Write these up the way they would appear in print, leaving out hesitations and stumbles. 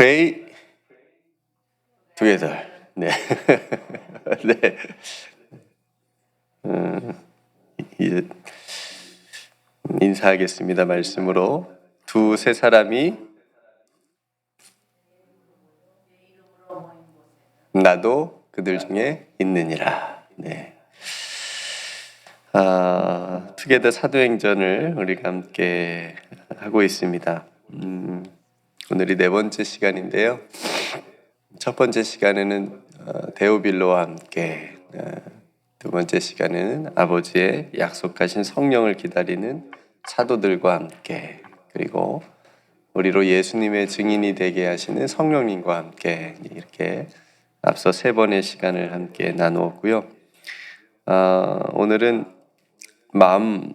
Pray together. 네. 네. 이제 인사하겠습니다. 말씀으로. 두세 사람이 나도 그들 중에 있느니라. 네. 투게더 사도행전을 우리가 함께 하고 있습니다. 오늘이 네 번째 시간인데요. 첫 번째 시간에는 데오빌로와 함께, 두 번째 시간에는 아버지의 약속하신 성령을 기다리는 사도들과 함께, 그리고 우리로 예수님의 증인이 되게 하시는 성령님과 함께 이렇게 앞서 세 번의 시간을 함께 나누었고요. 오늘은 마음을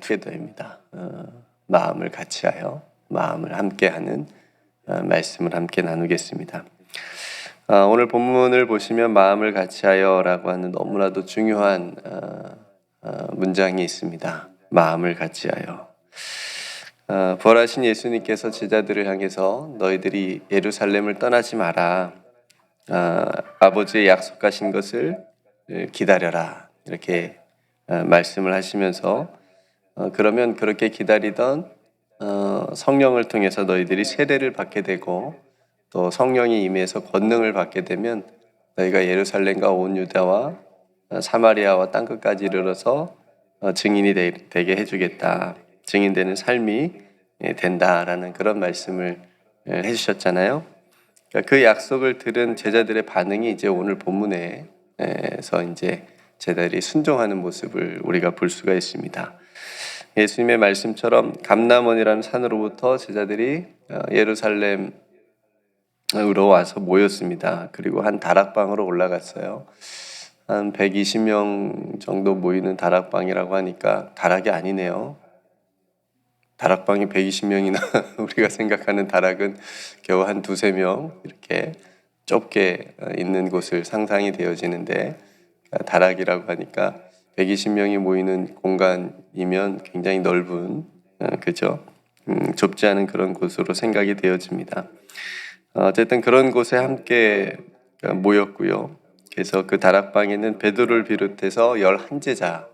투게더입니다. 마음을 같이하여 마음을 함께하는 말씀을 함께 나누겠습니다. 오늘 본문을 보시면 마음을 같이하여라고 하는 너무나도 중요한 문장이 있습니다. 마음을 같이하여. 부활하신 예수님께서 제자들을 향해서 너희들이 예루살렘을 떠나지 마라. 아버지의 약속하신 것을 기다려라. 이렇게 말씀을 하시면서 그러면 그렇게 기다리던 성령을 통해서 너희들이 세례를 받게 되고 또 성령이 임해서 권능을 받게 되면 너희가 예루살렘과 온 유다와 사마리아와 땅끝까지 이르러서 증인이 되게 해주겠다. 증인되는 삶이 된다라는 그런 말씀을 해주셨잖아요. 그 약속을 들은 제자들의 반응이 이제 오늘 본문에서 이제 제자들이 순종하는 모습을 우리가 볼 수가 있습니다. 예수님의 말씀처럼 감람원이라는 산으로부터 제자들이 예루살렘으로 와서 모였습니다. 그리고 한 다락방으로 올라갔어요. 한 120명 정도 모이는 다락방이라고 하니까 다락이 아니네요. 다락방이 120명이나 우리가 생각하는 다락은 겨우 한 두세 명 이렇게 좁게 있는 곳을 상상이 되어지는데 다락이라고 하니까 120명이 모이는 공간이면 굉장히 넓은, 그죠? 좁지 않은 그런 곳으로 생각이 되어집니다. 어쨌든 그런 곳에 함께 모였고요. 그래서 그 다락방에는 베드로를 비롯해서 11제자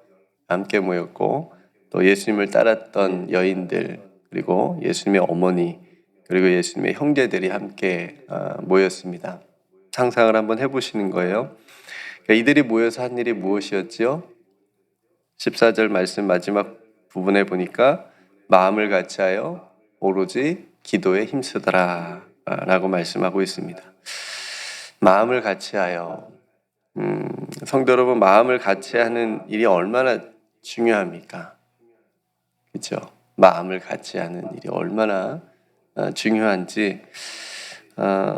함께 모였고 또 예수님을 따랐던 여인들 그리고 예수님의 어머니 그리고 예수님의 형제들이 함께 모였습니다. 상상을 한번 해보시는 거예요. 그러니까 이들이 모여서 한 일이 무엇이었지요? 14절 말씀 마지막 부분에 보니까 마음을 같이하여 오로지 기도에 힘쓰더라 라고 말씀하고 있습니다. 마음을 같이하여 성도 여러분, 마음을 같이하는 일이 얼마나 중요합니까? 그렇죠? 마음을 같이하는 일이 얼마나 중요한지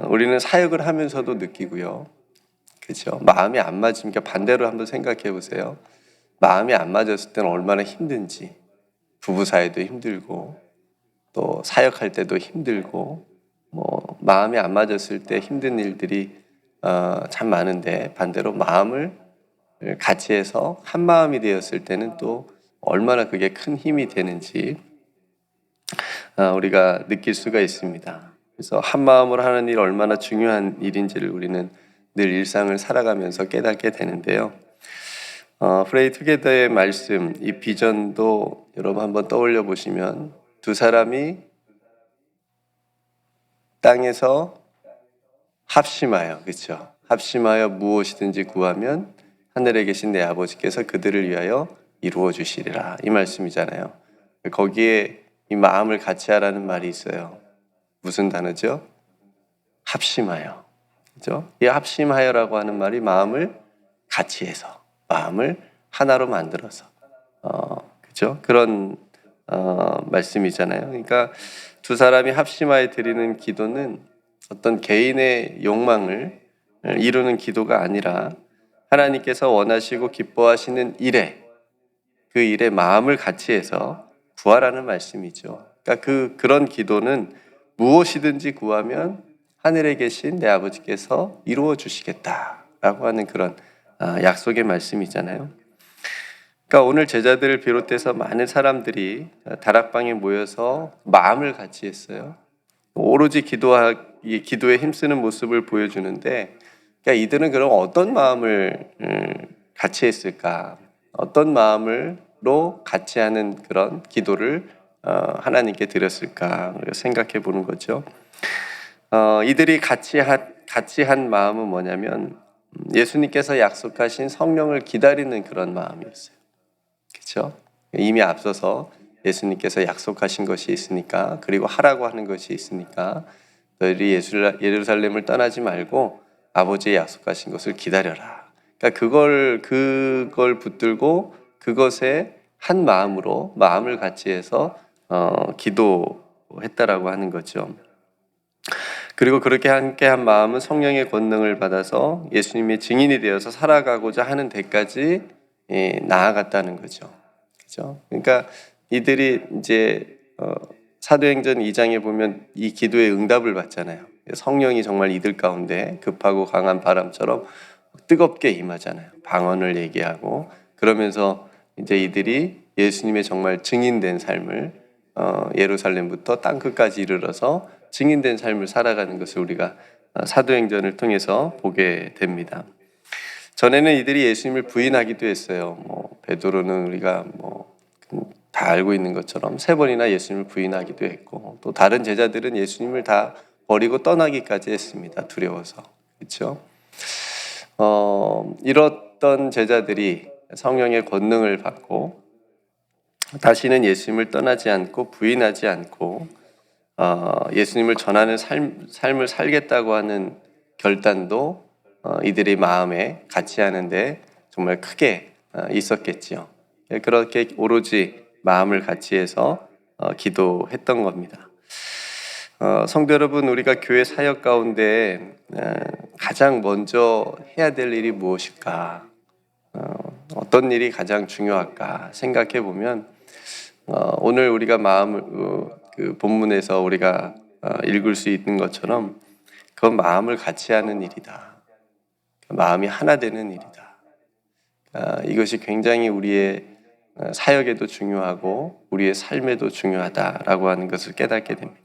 우리는 사역을 하면서도 느끼고요. 그렇죠? 마음이 안 맞으니까 반대로 한번 생각해 보세요. 마음이 안 맞았을 때는 얼마나 힘든지, 부부 사이도 힘들고 또 사역할 때도 힘들고 마음이 안 맞았을 때 힘든 일들이 참 많은데 반대로 마음을 같이 해서 한 마음이 되었을 때는 또 얼마나 그게 큰 힘이 되는지 우리가 느낄 수가 있습니다. 그래서 한 마음으로 하는 일 얼마나 중요한 일인지를 우리는 늘 일상을 살아가면서 깨닫게 되는데요. Pray Together의 말씀, 이 비전도 여러분 한번 떠올려 보시면 두 사람이 땅에서 합심하여, 그렇죠? 합심하여 무엇이든지 구하면 하늘에 계신 내 아버지께서 그들을 위하여 이루어 주시리라. 이 말씀이잖아요. 거기에 이 마음을 같이 하라는 말이 있어요. 무슨 단어죠? 합심하여. 그죠? 이 합심하여라고 하는 말이 마음을 같이 해서, 마음을 하나로 만들어서, 그죠? 그런 말씀이잖아요. 그러니까 두 사람이 합심하여 드리는 기도는 어떤 개인의 욕망을 이루는 기도가 아니라 하나님께서 원하시고 기뻐하시는 일에 그 일에 마음을 같이 해서 구하라는 말씀이죠. 그러니까 그런 기도는 무엇이든지 구하면 하늘에 계신 내 아버지께서 이루어 주시겠다라고 하는 그런 약속의 말씀이잖아요. 그러니까 오늘 제자들을 비롯해서 많은 사람들이 다락방에 모여서 마음을 같이 했어요. 오로지 기도에 힘쓰는 모습을 보여주는데, 그러니까 이들은 그럼 어떤 마음을 같이 했을까? 어떤 마음으로 같이 하는 그런 기도를 하나님께 드렸을까? 생각해 보는 거죠. 이들이 같이 한 마음은 뭐냐면 예수님께서 약속하신 성령을 기다리는 그런 마음이었어요. 그렇죠? 이미 앞서서 예수님께서 약속하신 것이 있으니까, 그리고 하라고 하는 것이 있으니까 너희들이 예루살렘을 떠나지 말고 아버지의 약속하신 것을 기다려라. 그러니까 그걸 붙들고 그것에 한 마음으로 마음을 같이 해서 기도했다라고 하는 거죠. 그리고 그렇게 함께 한 마음은 성령의 권능을 받아서 예수님의 증인이 되어서 살아가고자 하는 데까지 나아갔다는 거죠. 그렇죠? 그러니까 이들이 이제 사도행전 2장에 보면 이 기도의 응답을 받잖아요. 성령이 정말 이들 가운데 급하고 강한 바람처럼 뜨겁게 임하잖아요. 방언을 얘기하고 그러면서 이제 이들이 예수님의 정말 증인된 삶을 예루살렘부터 땅 끝까지 이르러서 증인된 삶을 살아가는 것을 우리가 사도행전을 통해서 보게 됩니다. 전에는 이들이 예수님을 부인하기도 했어요. 베드로는 우리가 다 알고 있는 것처럼 3번이나 예수님을 부인하기도 했고, 또 다른 제자들은 예수님을 다 버리고 떠나기까지 했습니다. 두려워서. 그렇죠? 이렇던 제자들이 성령의 권능을 받고 다시는 예수님을 떠나지 않고 부인하지 않고 예수님을 전하는 삶을 살겠다고 하는 결단도 이들의 마음에 같이 하는데 정말 크게 있었겠지요. 그렇게 오로지 마음을 같이 해서 기도했던 겁니다. 성도 여러분, 우리가 교회 사역 가운데 가장 먼저 해야 될 일이 무엇일까? 어떤 일이 가장 중요할까 생각해 보면 오늘 우리가 그 본문에서 우리가 읽을 수 있는 것처럼 그 마음을 같이 하는 일이다. 마음이 하나 되는 일이다. 이것이 굉장히 우리의 사역에도 중요하고 우리의 삶에도 중요하다라고 하는 것을 깨닫게 됩니다.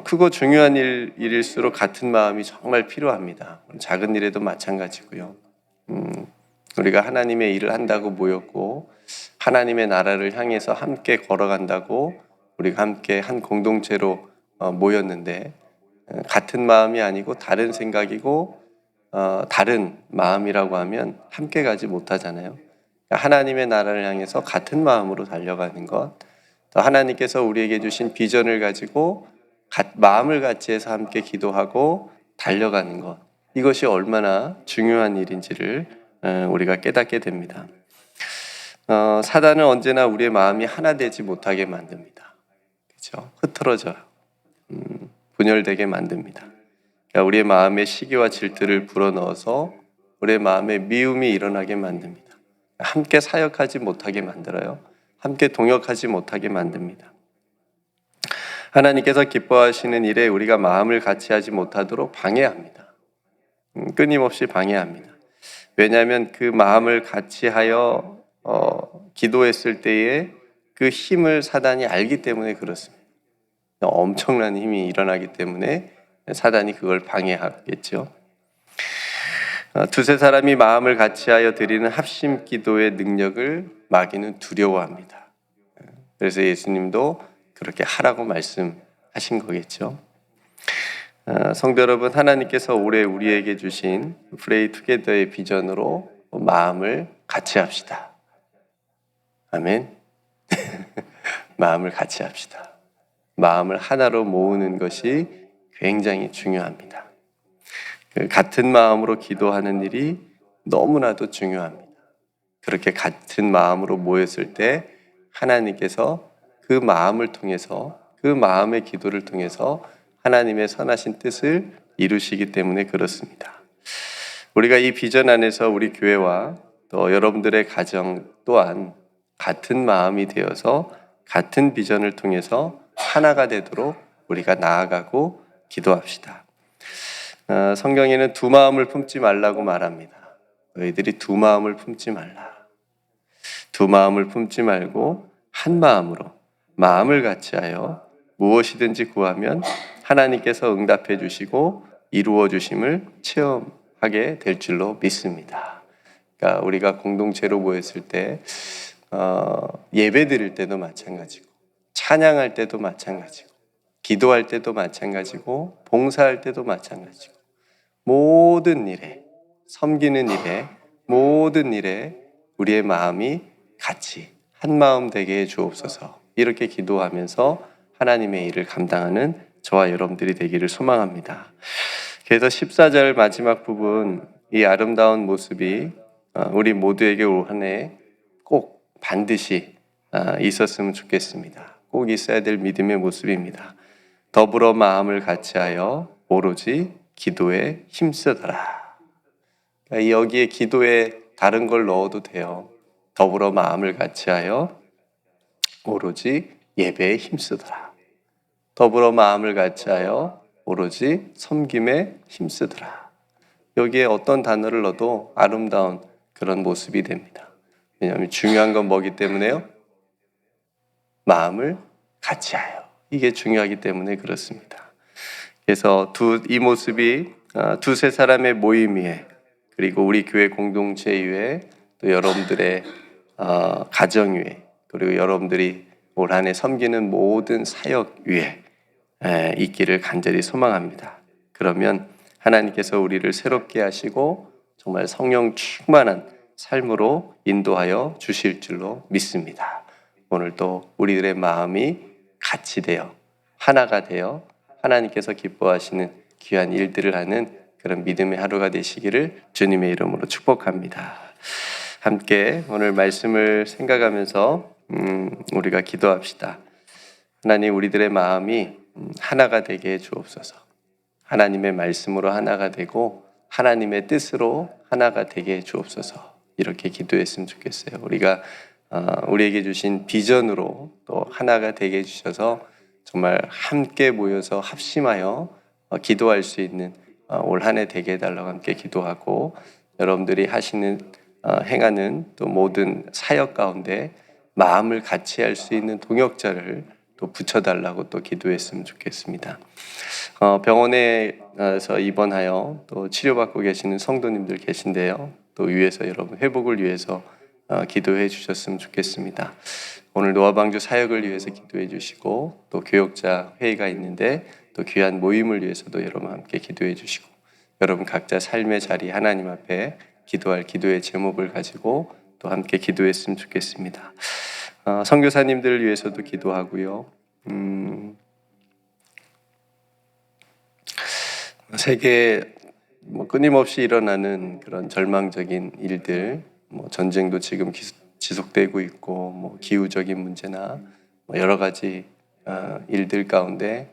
크고 중요한 일일수록 같은 마음이 정말 필요합니다. 작은 일에도 마찬가지고요. 우리가 하나님의 일을 한다고 모였고 하나님의 나라를 향해서 함께 걸어간다고 우리가 함께 한 공동체로 모였는데 같은 마음이 아니고 다른 생각이고 다른 마음이라고 하면 함께 가지 못하잖아요. 하나님의 나라를 향해서 같은 마음으로 달려가는 것, 또 하나님께서 우리에게 주신 비전을 가지고 마음을 같이 해서 함께 기도하고 달려가는 것, 이것이 얼마나 중요한 일인지를 우리가 깨닫게 됩니다. 사단은 언제나 우리의 마음이 하나 되지 못하게 만듭니다. 그렇죠? 흐트러져요. 분열되게 만듭니다. 그러니까 우리의 마음에 시기와 질투를 불어넣어서 우리의 마음에 미움이 일어나게 만듭니다. 함께 사역하지 못하게 만들어요. 함께 동역하지 못하게 만듭니다. 하나님께서 기뻐하시는 일에 우리가 마음을 같이 하지 못하도록 방해합니다. 끊임없이 방해합니다. 왜냐하면 그 마음을 같이 하여 기도했을 때에 그 힘을 사단이 알기 때문에 그렇습니다. 엄청난 힘이 일어나기 때문에 사단이 그걸 방해하겠죠. 두세 사람이 마음을 같이 하여 드리는 합심 기도의 능력을 마귀는 두려워합니다. 그래서 예수님도 그렇게 하라고 말씀하신 거겠죠. 성도 여러분, 하나님께서 올해 우리에게 주신 프레이 투게더의 비전으로 마음을 같이 합시다. 아멘. 마음을 같이 합시다. 마음을 하나로 모으는 것이 굉장히 중요합니다. 같은 마음으로 기도하는 일이 너무나도 중요합니다. 그렇게 같은 마음으로 모였을 때 하나님께서 그 마음을 통해서, 그 마음의 기도를 통해서 하나님의 선하신 뜻을 이루시기 때문에 그렇습니다. 우리가 이 비전 안에서 우리 교회와 또 여러분들의 가정 또한 같은 마음이 되어서 같은 비전을 통해서 하나가 되도록 우리가 나아가고 기도합시다. 성경에는 두 마음을 품지 말라고 말합니다. 너희들이 두 마음을 품지 말라. 두 마음을 품지 말고 한 마음으로 마음을 같이 하여 무엇이든지 구하면 하나님께서 응답해 주시고 이루어 주심을 체험하게 될 줄로 믿습니다. 그러니까 우리가 공동체로 모였을 때 예배 드릴 때도 마찬가지고 찬양할 때도 마찬가지고 기도할 때도 마찬가지고 봉사할 때도 마찬가지고 모든 일에 섬기는 일에 모든 일에 우리의 마음이 같이 한 마음 되게 해 주옵소서. 이렇게 기도하면서 하나님의 일을 감당하는 저와 여러분들이 되기를 소망합니다. 그래서 14절 마지막 부분 이 아름다운 모습이 우리 모두에게 올 한 해 꼭 반드시 있었으면 좋겠습니다. 꼭 있어야 될 믿음의 모습입니다. 더불어 마음을 같이하여 오로지 기도에 힘쓰더라. 여기에 기도에 다른 걸 넣어도 돼요. 더불어 마음을 같이하여 오로지 예배에 힘쓰더라. 더불어 마음을 같이하여 오로지 섬김에 힘쓰더라. 여기에 어떤 단어를 넣어도 아름다운 그런 모습이 됩니다. 왜냐하면 중요한 건 뭐기 때문에요? 마음을 같이하여. 이게 중요하기 때문에 그렇습니다. 그래서 이 모습이 두세 사람의 모임 위에 그리고 우리 교회 공동체 위에 또 여러분들의 가정 위에 그리고 여러분들이 올 한 해 섬기는 모든 사역 위에 있기를 간절히 소망합니다. 그러면 하나님께서 우리를 새롭게 하시고 정말 성령 충만한 삶으로 인도하여 주실 줄로 믿습니다. 오늘도 우리들의 마음이 같이 되어 하나가 되어 하나님께서 기뻐하시는 귀한 일들을 하는 그런 믿음의 하루가 되시기를 주님의 이름으로 축복합니다. 함께 오늘 말씀을 생각하면서 우리가 기도합시다. 하나님, 우리들의 마음이 하나가 되게 해 주옵소서. 하나님의 말씀으로 하나가 되고 하나님의 뜻으로 하나가 되게 해 주옵소서. 이렇게 기도했으면 좋겠어요. 우리가 우리에게 주신 비전으로 또 하나가 되게 해주셔서 정말 함께 모여서 합심하여 기도할 수 있는 올 한 해 되게 해달라고 함께 기도하고 여러분들이 하시는 행하는 또 모든 사역 가운데 마음을 같이 할 수 있는 동역자를 또 붙여달라고 또 기도했으면 좋겠습니다. 병원에서 입원하여 또 치료받고 계시는 성도님들 계신데요. 또 위해서 여러분 회복을 위해서 기도해 주셨으면 좋겠습니다. 오늘 노아방주 사역을 위해서 기도해 주시고 또 교역자 회의가 있는데 또 귀한 모임을 위해서도 여러분 함께 기도해 주시고 여러분 각자 삶의 자리 하나님 앞에 기도할 기도의 제목을 가지고 또 함께 기도했으면 좋겠습니다. 선교사님들을 위해서도 기도하고요. 세계 끊임없이 일어나는 그런 절망적인 일들, 전쟁도 지금 지속되고 있고, 기후적인 문제나 여러 가지 일들 가운데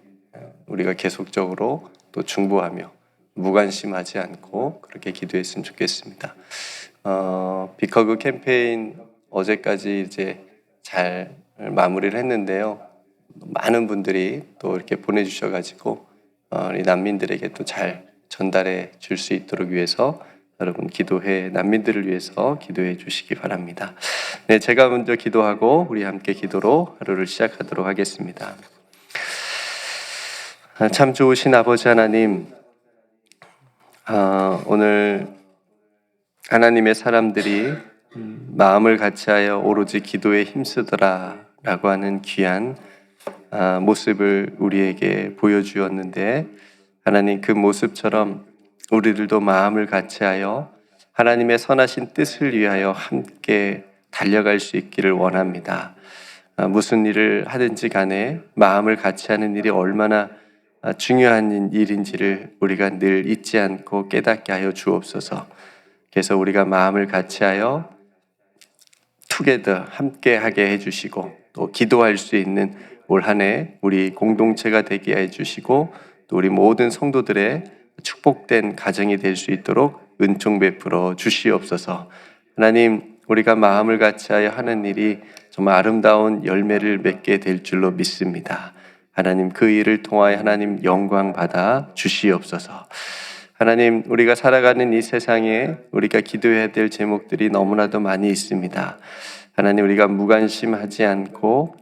우리가 계속적으로 또 중보하며 무관심하지 않고 그렇게 기도했으면 좋겠습니다. 비커그 캠페인 어제까지 이제 잘 마무리를 했는데요. 많은 분들이 또 이렇게 보내주셔가지고 우리 난민들에게 또 잘 전달해 줄 수 있도록 위해서 여러분 기도해 난민들을 위해서 기도해 주시기 바랍니다. 네, 제가 먼저 기도하고 우리 함께 기도로 하루를 시작하도록 하겠습니다. 참 좋으신 아버지 하나님, 오늘 하나님의 사람들이 마음을 같이하여 오로지 기도에 힘쓰더라 라고 하는 귀한 모습을 우리에게 보여주었는데 하나님 그 모습처럼 우리들도 마음을 같이하여 하나님의 선하신 뜻을 위하여 함께 달려갈 수 있기를 원합니다. 무슨 일을 하든지 간에 마음을 같이하는 일이 얼마나 중요한 일인지를 우리가 늘 잊지 않고 깨닫게 하여 주옵소서. 그래서 우리가 마음을 같이하여 투게더 함께 하게 해주시고 또 기도할 수 있는 올 한 해 우리 공동체가 되게 해주시고 또 우리 모든 성도들의 축복된 가정이 될 수 있도록 은총 베풀어 주시옵소서. 하나님, 우리가 마음을 같이하여 하는 일이 정말 아름다운 열매를 맺게 될 줄로 믿습니다. 하나님, 그 일을 통하여 하나님 영광 받아 주시옵소서. 하나님, 우리가 살아가는 이 세상에 우리가 기도해야 될 제목들이 너무나도 많이 있습니다. 하나님, 우리가 무관심하지 않고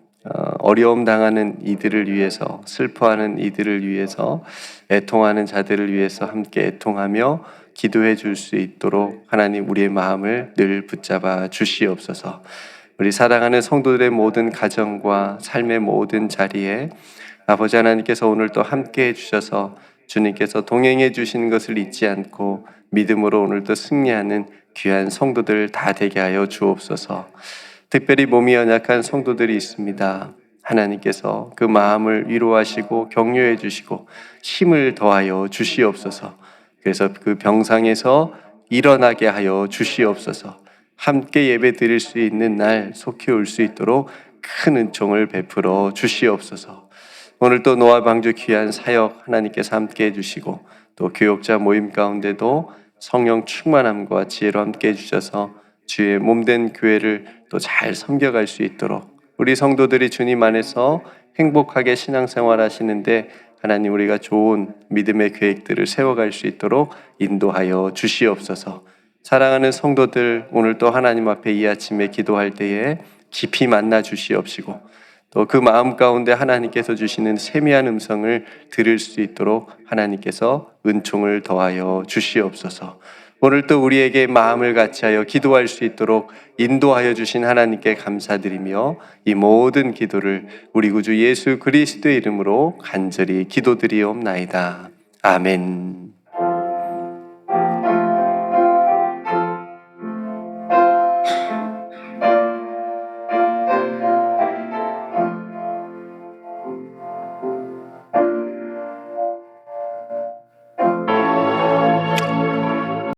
어려움 당하는 이들을 위해서, 슬퍼하는 이들을 위해서, 애통하는 자들을 위해서 함께 애통하며 기도해 줄 수 있도록 하나님 우리의 마음을 늘 붙잡아 주시옵소서. 우리 사랑하는 성도들의 모든 가정과 삶의 모든 자리에 아버지 하나님께서 오늘 또 함께 해주셔서 주님께서 동행해 주시는 것을 잊지 않고 믿음으로 오늘도 승리하는 귀한 성도들 다 되게 하여 주옵소서. 특별히 몸이 연약한 성도들이 있습니다. 하나님께서 그 마음을 위로하시고 격려해 주시고 힘을 더하여 주시옵소서. 그래서 그 병상에서 일어나게 하여 주시옵소서. 함께 예배 드릴 수 있는 날 속히 올 수 있도록 큰 은총을 베풀어 주시옵소서. 오늘 또 노아 방주 귀한 사역 하나님께서 함께 해주시고 또 교역자 모임 가운데도 성령 충만함과 지혜로 함께 해주셔서 주의 몸된 교회를 또 잘 섬겨갈 수 있도록 우리 성도들이 주님 안에서 행복하게 신앙생활 하시는데 하나님 우리가 좋은 믿음의 계획들을 세워갈 수 있도록 인도하여 주시옵소서. 사랑하는 성도들 오늘 또 하나님 앞에 이 아침에 기도할 때에 깊이 만나 주시옵시고 또 그 마음 가운데 하나님께서 주시는 세미한 음성을 들을 수 있도록 하나님께서 은총을 더하여 주시옵소서. 오늘 또 우리에게 마음을 같이하여 기도할 수 있도록 인도하여 주신 하나님께 감사드리며 이 모든 기도를 우리 구주 예수 그리스도의 이름으로 간절히 기도드리옵나이다. 아멘.